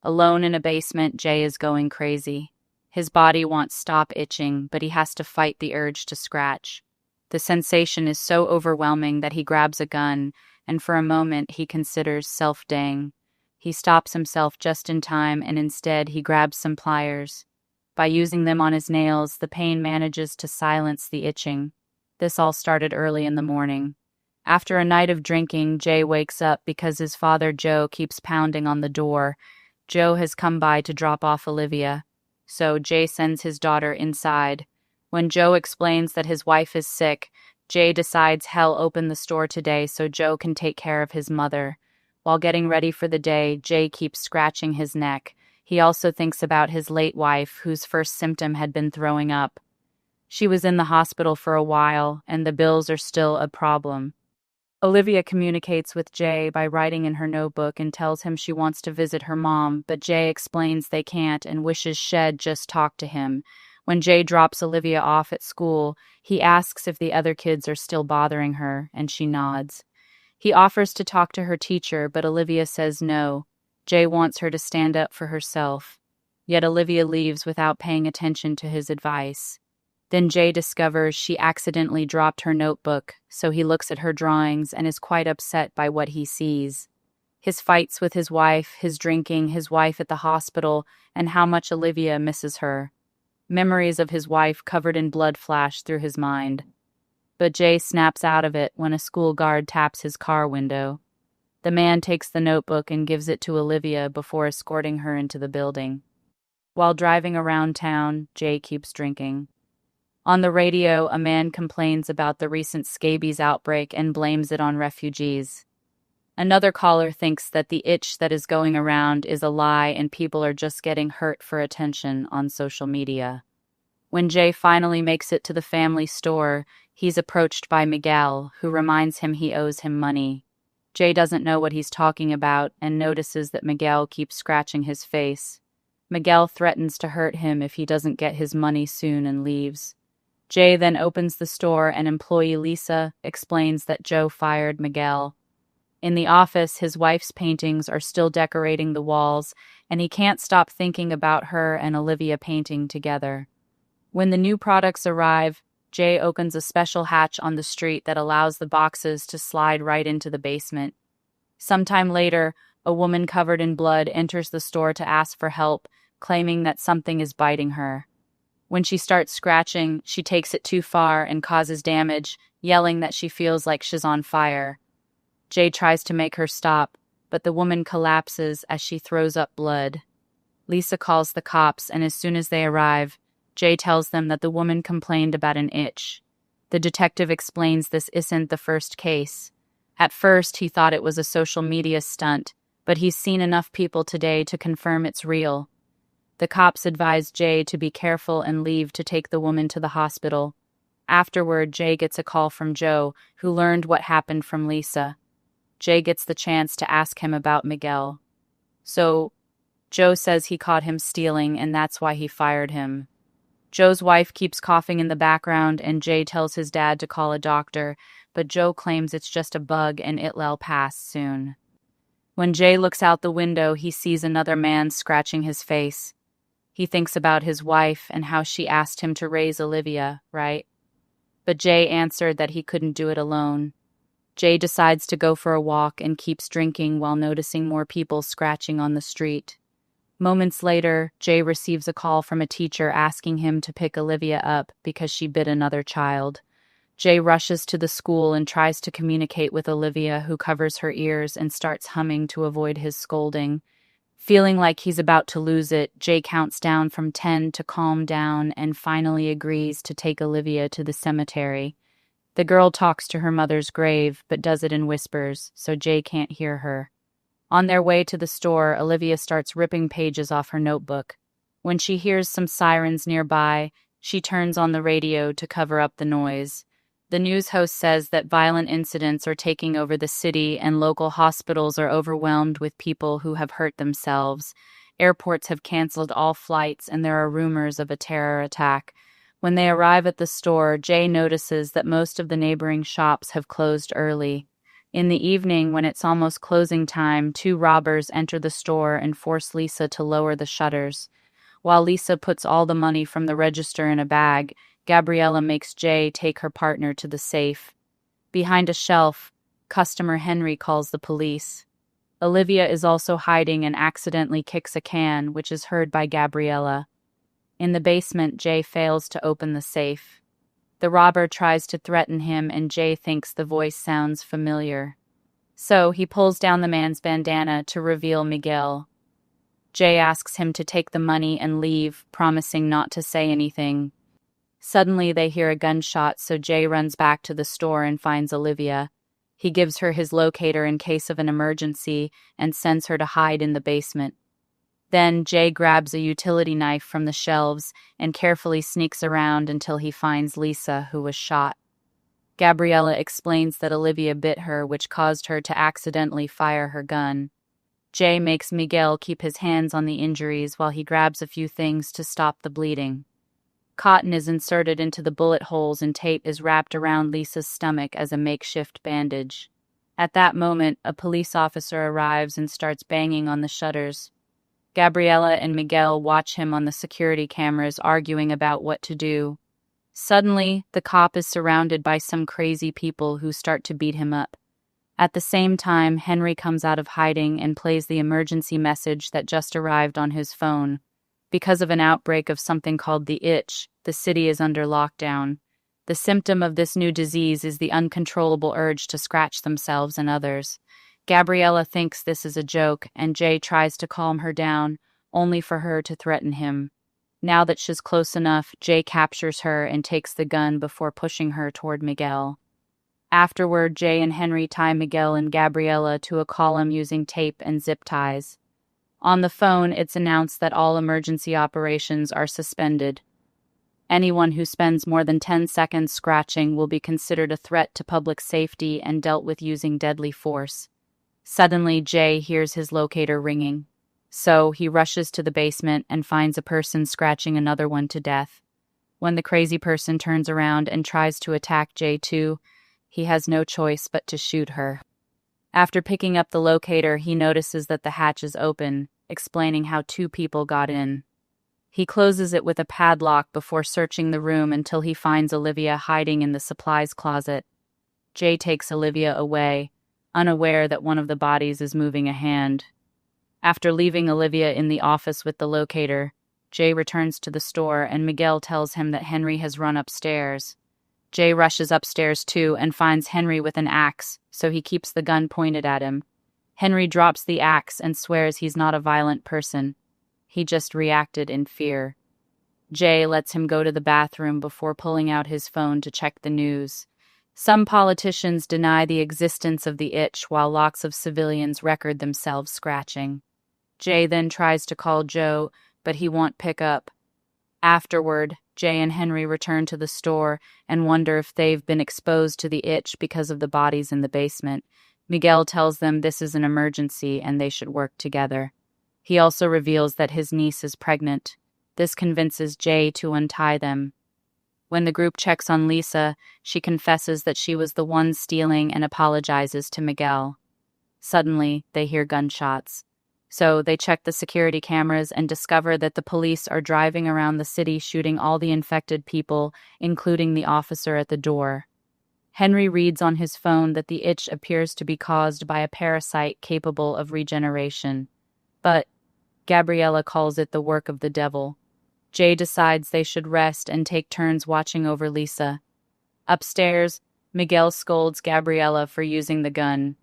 Alone in a basement, Jay is going crazy. His body wants to stop itching, but he has to fight the urge to scratch. The sensation is so overwhelming that he grabs a gun, and for a moment he considers self-dang. He stops himself just in time, and instead he grabs some pliers. By using them on his nails, the pain manages to silence the itching. This all started early in the morning. After a night of drinking, Jay wakes up because his father Joe keeps pounding on the door. Joe has come by to drop off Olivia, so Jay sends his daughter inside. When Joe explains that his wife is sick, Jay decides he'll open the store today so Joe can take care of his mother. While getting ready for the day, Jay keeps scratching his neck. He also thinks about his late wife, whose first symptom had been throwing up. She was in the hospital for a while, and the bills are still a problem. Olivia communicates with Jay by writing in her notebook and tells him she wants to visit her mom, but Jay explains they can't and wishes Shed just talk to him. When Jay drops Olivia off at school, he asks if the other kids are still bothering her, and she nods. He offers to talk to her teacher, but Olivia says no. Jay wants her to stand up for herself. Yet Olivia leaves without paying attention to his advice. Then Jay discovers she accidentally dropped her notebook, so he looks at her drawings and is quite upset by what he sees. His fights with his wife, his drinking, his wife at the hospital, and how much Olivia misses her. Memories of his wife covered in blood flash through his mind. But Jay snaps out of it when a school guard taps his car window. The man takes the notebook and gives it to Olivia before escorting her into the building. While driving around town, Jay keeps drinking. On the radio, a man complains about the recent scabies outbreak and blames it on refugees. Another caller thinks that the itch that is going around is a lie and people are just getting hurt for attention on social media. When Jay finally makes it to the family store, he's approached by Miguel, who reminds him he owes him money. Jay doesn't know what he's talking about and notices that Miguel keeps scratching his face. Miguel threatens to hurt him if he doesn't get his money soon and leaves. Jay then opens the store and employee Lisa explains that Joe fired Miguel. In the office, his wife's paintings are still decorating the walls, and he can't stop thinking about her and Olivia painting together. When the new products arrive, Jay opens a special hatch on the street that allows the boxes to slide right into the basement. Sometime later, a woman covered in blood enters the store to ask for help, claiming that something is biting her. When she starts scratching, she takes it too far and causes damage, yelling that she feels like she's on fire. Jay tries to make her stop, but the woman collapses as she throws up blood. Lisa calls the cops, and as soon as they arrive, Jay tells them that the woman complained about an itch. The detective explains this isn't the first case. At first, he thought it was a social media stunt, but he's seen enough people today to confirm it's real. The cops advise Jay to be careful and leave to take the woman to the hospital. Afterward, Jay gets a call from Joe, who learned what happened from Lisa. Jay gets the chance to ask him about Miguel. So, Joe says he caught him stealing and that's why he fired him. Joe's wife keeps coughing in the background and Jay tells his dad to call a doctor, but Joe claims it's just a bug and it'll pass soon. When Jay looks out the window, he sees another man scratching his face. He thinks about his wife and how she asked him to raise Olivia, right? But Jay answered that he couldn't do it alone. Jay decides to go for a walk and keeps drinking while noticing more people scratching on the street. Moments later, Jay receives a call from a teacher asking him to pick Olivia up because she bit another child. Jay rushes to the school and tries to communicate with Olivia, who covers her ears and starts humming to avoid his scolding. Feeling like he's about to lose it, Jay counts down from 10 to calm down and finally agrees to take Olivia to the cemetery. The girl talks to her mother's grave, but does it in whispers, so Jay can't hear her. On their way to the store, Olivia starts ripping pages off her notebook. When she hears some sirens nearby, she turns on the radio to cover up the noise. The news host says that violent incidents are taking over the city and local hospitals are overwhelmed with people who have hurt themselves. Airports have canceled all flights and there are rumors of a terror attack. When they arrive at the store, Jay notices that most of the neighboring shops have closed early. In the evening, when it's almost closing time, two robbers enter the store and force Lisa to lower the shutters. While Lisa puts all the money from the register in a bag, Gabriella makes Jay take her partner to the safe. Behind a shelf, customer Henry calls the police. Olivia is also hiding and accidentally kicks a can, which is heard by Gabriella. In the basement, Jay fails to open the safe. The robber tries to threaten him, and Jay thinks the voice sounds familiar. So he pulls down the man's bandana to reveal Miguel. Jay asks him to take the money and leave, promising not to say anything. Suddenly, they hear a gunshot, so Jay runs back to the store and finds Olivia. He gives her his locator in case of an emergency and sends her to hide in the basement. Then Jay grabs a utility knife from the shelves and carefully sneaks around until he finds Lisa, who was shot. Gabriella explains that Olivia bit her, which caused her to accidentally fire her gun. Jay makes Miguel keep his hands on the injuries while he grabs a few things to stop the bleeding. Cotton is inserted into the bullet holes and tape is wrapped around Lisa's stomach as a makeshift bandage. At that moment, a police officer arrives and starts banging on the shutters. Gabriella and Miguel watch him on the security cameras arguing about what to do. Suddenly, the cop is surrounded by some crazy people who start to beat him up. At the same time, Henry comes out of hiding and plays the emergency message that just arrived on his phone. Because of an outbreak of something called the itch, the city is under lockdown. The symptom of this new disease is the uncontrollable urge to scratch themselves and others. Gabriella thinks this is a joke, and Jay tries to calm her down, only for her to threaten him. Now that she's close enough, Jay captures her and takes the gun before pushing her toward Miguel. Afterward, Jay and Henry tie Miguel and Gabriella to a column using tape and zip ties. On the phone, it's announced that all emergency operations are suspended. Anyone who spends more than 10 seconds scratching will be considered a threat to public safety and dealt with using deadly force. Suddenly, Jay hears his locator ringing. So he rushes to the basement and finds a person scratching another one to death. When the crazy person turns around and tries to attack Jay too, he has no choice but to shoot her. After picking up the locator, he notices that the hatch is open, explaining how two people got in. He closes it with a padlock before searching the room until he finds Olivia hiding in the supplies closet. Jay takes Olivia away, unaware that one of the bodies is moving a hand. After leaving Olivia in the office with the locator, Jay returns to the store and Miguel tells him that Henry has run upstairs. Jay rushes upstairs too and finds Henry with an axe, so he keeps the gun pointed at him. Henry drops the axe and swears he's not a violent person. He just reacted in fear. Jay lets him go to the bathroom before pulling out his phone to check the news. Some politicians deny the existence of the itch while lots of civilians record themselves scratching. Jay then tries to call Joe, but he won't pick up. Afterward, Jay and Henry return to the store and wonder if they've been exposed to the itch because of the bodies in the basement. Miguel tells them this is an emergency and they should work together. He also reveals that his niece is pregnant. This convinces Jay to untie them. When the group checks on Lisa, she confesses that she was the one stealing and apologizes to Miguel. Suddenly, they hear gunshots. So they check the security cameras and discover that the police are driving around the city shooting all the infected people, including the officer at the door. Henry reads on his phone that the itch appears to be caused by a parasite capable of regeneration. But Gabriella calls it the work of the devil. Jay decides they should rest and take turns watching over Lisa. Upstairs, Miguel scolds Gabriella for using the gun.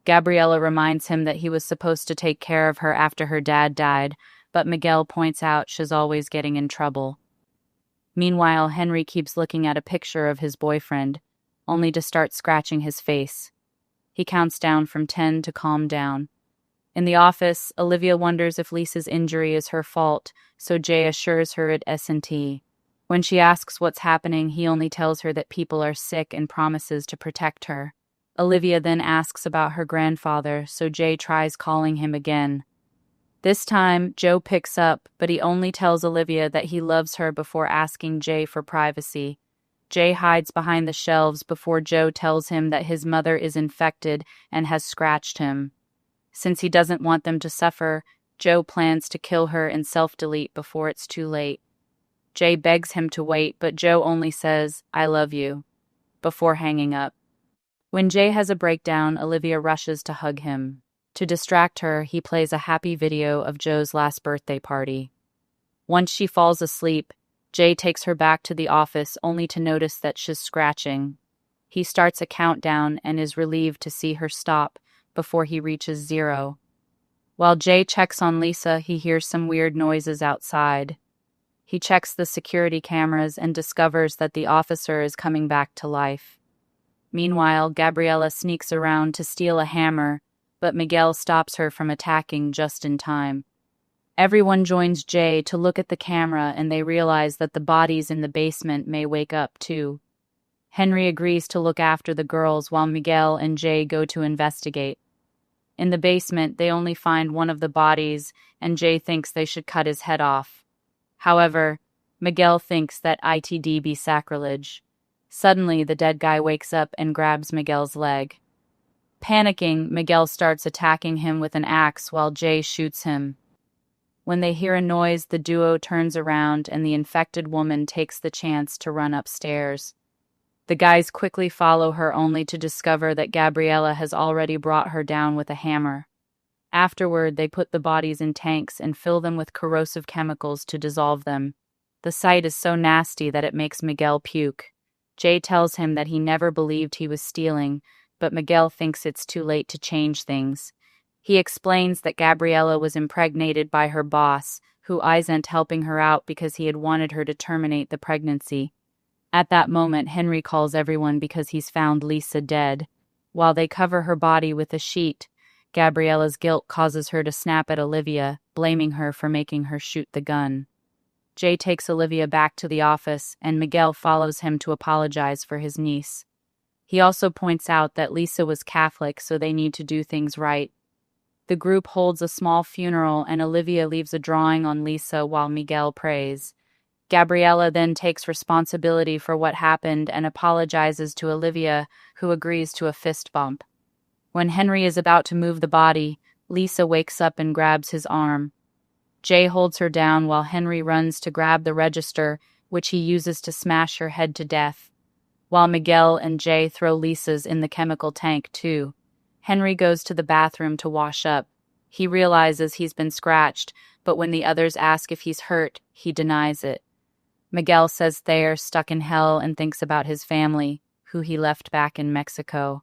Gabriella reminds him that he was supposed to take care of her after her dad died, but Miguel points out she's always getting in trouble. Meanwhile, Henry keeps looking at a picture of his boyfriend, only to start scratching his face. He counts down from 10 to calm down. In the office, Olivia wonders if Lisa's injury is her fault, so Jay assures her it isn't. When she asks what's happening, he only tells her that people are sick and promises to protect her. Olivia then asks about her grandfather, so Jay tries calling him again. This time, Joe picks up, but he only tells Olivia that he loves her before asking Jay for privacy. Jay hides behind the shelves before Joe tells him that his mother is infected and has scratched him. Since he doesn't want them to suffer, Joe plans to kill her and self-delete before it's too late. Jay begs him to wait, but Joe only says, "I love you," before hanging up. When Jay has a breakdown, Olivia rushes to hug him. To distract her, he plays a happy video of Joe's last birthday party. Once she falls asleep, Jay takes her back to the office only to notice that she's scratching. He starts a countdown and is relieved to see her stop before he reaches 0. While Jay checks on Lisa, he hears some weird noises outside. He checks the security cameras and discovers that the officer is coming back to life. Meanwhile, Gabriella sneaks around to steal a hammer, but Miguel stops her from attacking just in time. Everyone joins Jay to look at the camera, and they realize that the bodies in the basement may wake up too. Henry agrees to look after the girls while Miguel and Jay go to investigate. In the basement, they only find one of the bodies, and Jay thinks they should cut his head off. However, Miguel thinks that it'd be sacrilege. Suddenly, the dead guy wakes up and grabs Miguel's leg. Panicking, Miguel starts attacking him with an axe while Jay shoots him. When they hear a noise, the duo turns around and the infected woman takes the chance to run upstairs. The guys quickly follow her only to discover that Gabriella has already brought her down with a hammer. Afterward, they put the bodies in tanks and fill them with corrosive chemicals to dissolve them. The sight is so nasty that it makes Miguel puke. Jay tells him that he never believed he was stealing, but Miguel thinks it's too late to change things. He explains that Gabriella was impregnated by her boss, who isn't helping her out because he had wanted her to terminate the pregnancy. At that moment, Henry calls everyone because he's found Lisa dead. While they cover her body with a sheet, Gabriella's guilt causes her to snap at Olivia, blaming her for making her shoot the gun. Jay takes Olivia back to the office, and Miguel follows him to apologize for his niece. He also points out that Lisa was Catholic, so they need to do things right. The group holds a small funeral, and Olivia leaves a drawing on Lisa while Miguel prays. Gabriella then takes responsibility for what happened and apologizes to Olivia, who agrees to a fist bump. When Henry is about to move the body, Lisa wakes up and grabs his arm. Jay holds her down while Henry runs to grab the register, which he uses to smash her head to death. While Miguel and Jay throw Lisa's in the chemical tank too. Henry goes to the bathroom to wash up. He realizes he's been scratched, but when the others ask if he's hurt, he denies it. Miguel says Thayer's stuck in hell and thinks about his family, who he left back in Mexico.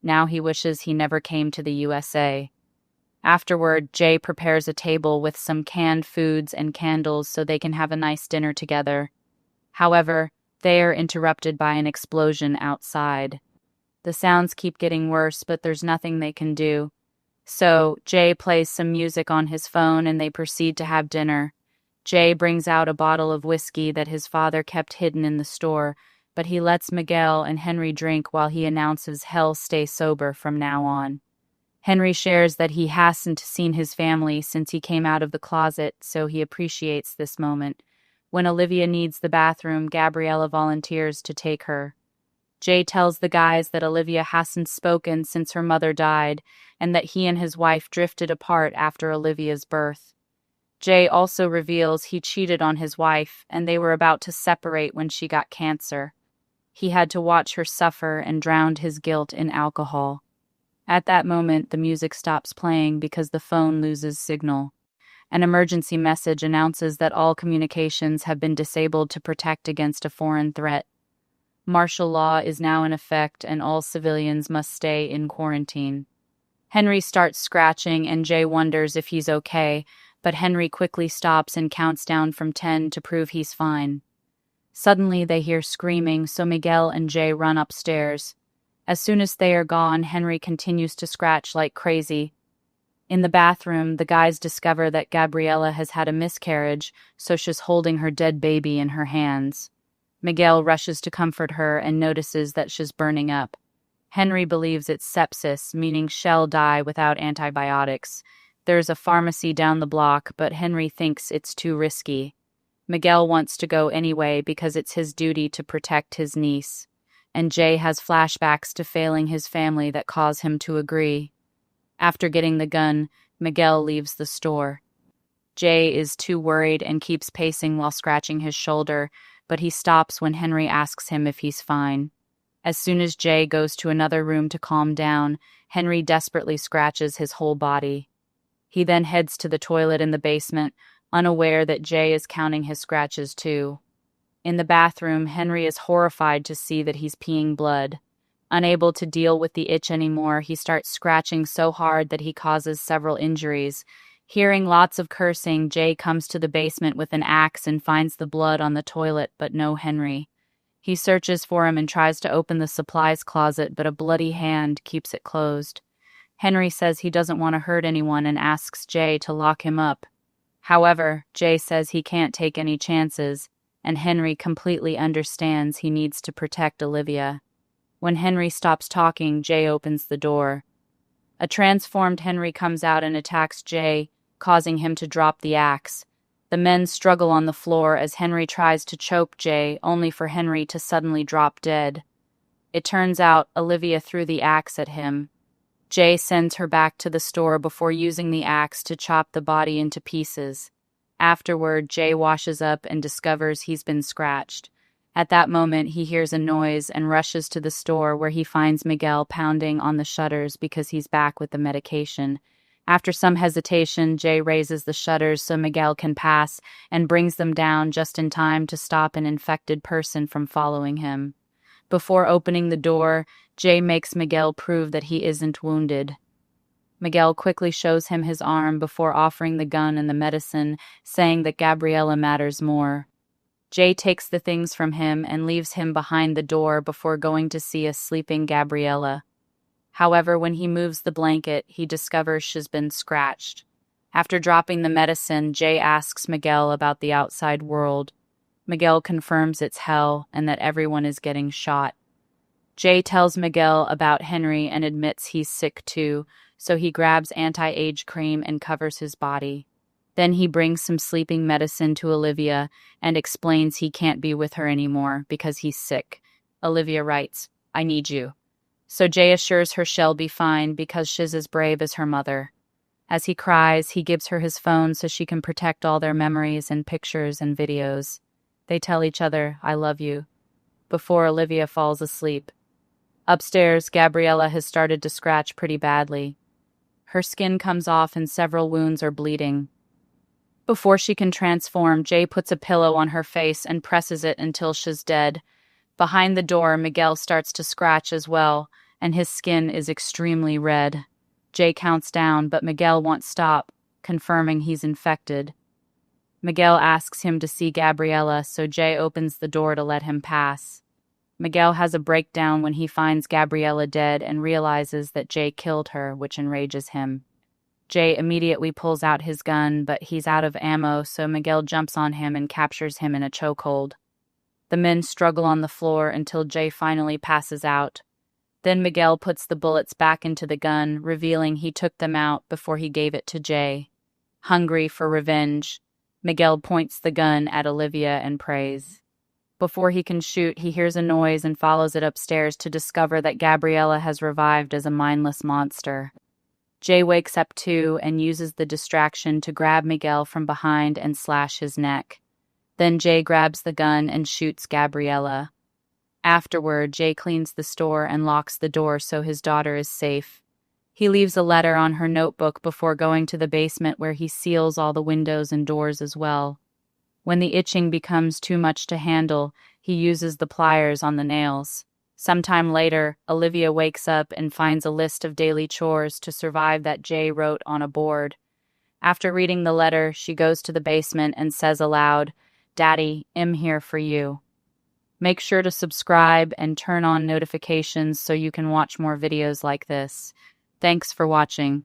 Now he wishes he never came to the USA. Afterward, Jay prepares a table with some canned foods and candles so they can have a nice dinner together. However, they are interrupted by an explosion outside. The sounds keep getting worse, but there's nothing they can do. So, Jay plays some music on his phone and they proceed to have dinner. Jay brings out a bottle of whiskey that his father kept hidden in the store, but he lets Miguel and Henry drink while he announces he'll stay sober from now on. Henry shares that he hasn't seen his family since he came out of the closet, so he appreciates this moment. When Olivia needs the bathroom, Gabriella volunteers to take her. Jay tells the guys that Olivia hasn't spoken since her mother died, and that he and his wife drifted apart after Olivia's birth. Jay also reveals he cheated on his wife, and they were about to separate when she got cancer. He had to watch her suffer and drowned his guilt in alcohol. At that moment, the music stops playing because the phone loses signal. An emergency message announces that all communications have been disabled to protect against a foreign threat. Martial law is now in effect and all civilians must stay in quarantine. Henry starts scratching and Jay wonders if he's okay, but Henry quickly stops and counts down from 10 to prove he's fine. Suddenly they hear screaming, so Miguel and Jay run upstairs. As soon as they are gone, Henry continues to scratch like crazy. In the bathroom, the guys discover that Gabriella has had a miscarriage, so she's holding her dead baby in her hands. Miguel rushes to comfort her and notices that she's burning up. Henry believes it's sepsis, meaning she'll die without antibiotics. There's a pharmacy down the block, but Henry thinks it's too risky. Miguel wants to go anyway because it's his duty to protect his niece, and Jay has flashbacks to failing his family that cause him to agree. After getting the gun, Miguel leaves the store. Jay is too worried and keeps pacing while scratching his shoulder, but he stops when Henry asks him if he's fine. As soon as Jay goes to another room to calm down, Henry desperately scratches his whole body. He then heads to the toilet in the basement, unaware that Jay is counting his scratches too. In the bathroom, Henry is horrified to see that he's peeing blood. Unable to deal with the itch anymore, he starts scratching so hard that he causes several injuries. Hearing lots of cursing, Jay comes to the basement with an axe and finds the blood on the toilet, but no Henry. He searches for him and tries to open the supplies closet, but a bloody hand keeps it closed. Henry says he doesn't want to hurt anyone and asks Jay to lock him up. However, Jay says he can't take any chances, and Henry completely understands he needs to protect Olivia. When Henry stops talking, Jay opens the door. A transformed Henry comes out and attacks Jay, causing him to drop the axe. The men struggle on the floor as Henry tries to choke Jay, only for Henry to suddenly drop dead. It turns out Olivia threw the axe at him. Jay sends her back to the store before using the axe to chop the body into pieces. Afterward, Jay washes up and discovers he's been scratched. At that moment, he hears a noise and rushes to the store where he finds Miguel pounding on the shutters because he's back with the medication. After some hesitation, Jay raises the shutters so Miguel can pass and brings them down just in time to stop an infected person from following him. Before opening the door, Jay makes Miguel prove that he isn't wounded. Miguel quickly shows him his arm before offering the gun and the medicine, saying that Gabriela matters more. Jay takes the things from him and leaves him behind the door before going to see a sleeping Gabriela. However, when he moves the blanket, he discovers she's been scratched. After dropping the medicine, Jay asks Miguel about the outside world. Miguel confirms it's hell and that everyone is getting shot. Jay tells Miguel about Henry and admits he's sick too, so he grabs anti-age cream and covers his body. Then he brings some sleeping medicine to Olivia and explains he can't be with her anymore because he's sick. Olivia writes, "I need you." So Jay assures her she'll be fine because she's as brave as her mother. As he cries, he gives her his phone so she can protect all their memories and pictures and videos. They tell each other, "I love you," before Olivia falls asleep. Upstairs, Gabriela has started to scratch pretty badly. Her skin comes off and several wounds are bleeding. Before she can transform, Jay puts a pillow on her face and presses it until she's dead. Behind the door, Miguel starts to scratch as well, and his skin is extremely red. Jay counts down, but Miguel won't stop, confirming he's infected. Miguel asks him to see Gabriela, so Jay opens the door to let him pass. Miguel has a breakdown when he finds Gabriela dead and realizes that Jay killed her, which enrages him. Jay immediately pulls out his gun, but he's out of ammo, so Miguel jumps on him and captures him in a chokehold. The men struggle on the floor until Jay finally passes out. Then Miguel puts the bullets back into the gun, revealing he took them out before he gave it to Jay. Hungry for revenge, Miguel points the gun at Olivia and prays. Before he can shoot, he hears a noise and follows it upstairs to discover that Gabriela has revived as a mindless monster. Jay wakes up too and uses the distraction to grab Miguel from behind and slash his neck. Then Jay grabs the gun and shoots Gabriela. Afterward, Jay cleans the store and locks the door so his daughter is safe. He leaves a letter on her notebook before going to the basement where he seals all the windows and doors as well. When the itching becomes too much to handle, he uses the pliers on the nails. Sometime later, Olivia wakes up and finds a list of daily chores to survive that Jay wrote on a board. After reading the letter, she goes to the basement and says aloud, "Daddy, I'm here for you." Make sure to subscribe and turn on notifications so you can watch more videos like this. Thanks for watching.